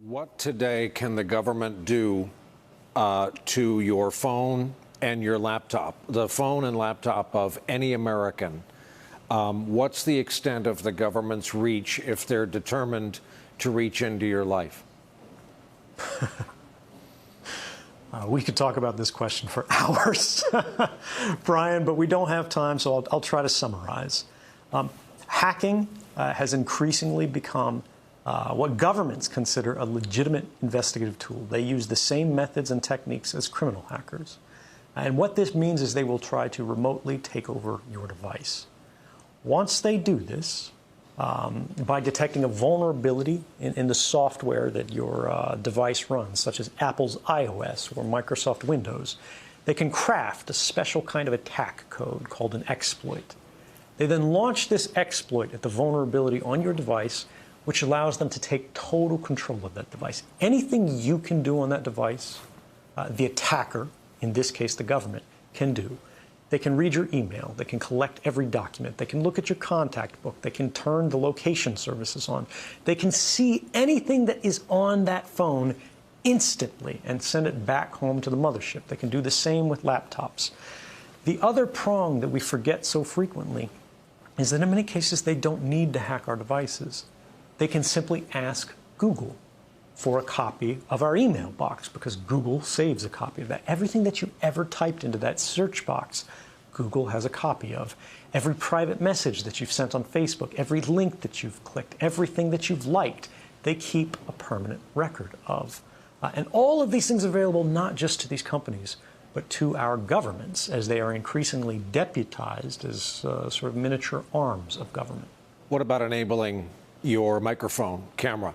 What today can the government do to your phone and your laptop, the phone and laptop of any American? What's the extent of the government's reach if they're determined to reach into your life? We could talk about this question for hours, Brian, but we don't have time, so I'll try to summarize. Hacking has increasingly become what governments consider a legitimate investigative tool. They use the same methods and techniques as criminal hackers. And what this means is they will try to remotely take over your device. Once they do this, by detecting a vulnerability in the software that your device runs, such as Apple's iOS or Microsoft Windows, they can craft a special kind of attack code called an exploit. They then launch this exploit at the vulnerability on your device, which allows them to take total control of that device. Anything you can do on that device, the attacker, in this case the government, can do. They can read your email, they can collect every document, they can look at your contact book, they can turn the location services on, they can see anything that is on that phone instantly and send it back home to the mothership. They can do the same with laptops. The other prong that we forget so frequently is that in many cases they don't need to hack our devices. They can simply ask Google for a copy of our email box because Google saves a copy of that. Everything that you ever typed into that search box, Google has a copy of. Every private message that you've sent on Facebook, every link that you've clicked, everything that you've liked, they keep a permanent record of. And all of these things are available not just to these companies, but to our governments as they are increasingly deputized as sort of miniature arms of government. What about enabling your microphone camera?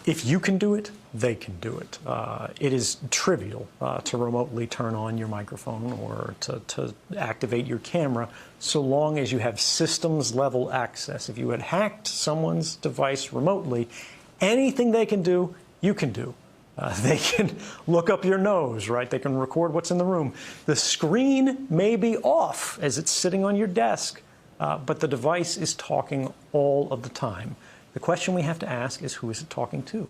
If you can do it, they can do it. It is trivial to remotely turn on your microphone or to activate your camera so long as you have systems level access. If you had hacked someone's device remotely, anything they can do, you can do. They can look up your nose, right? They can record what's in the room. The screen may be off as it's sitting on your desk, but the device is talking all of the time. The question we have to ask is, who is it talking to?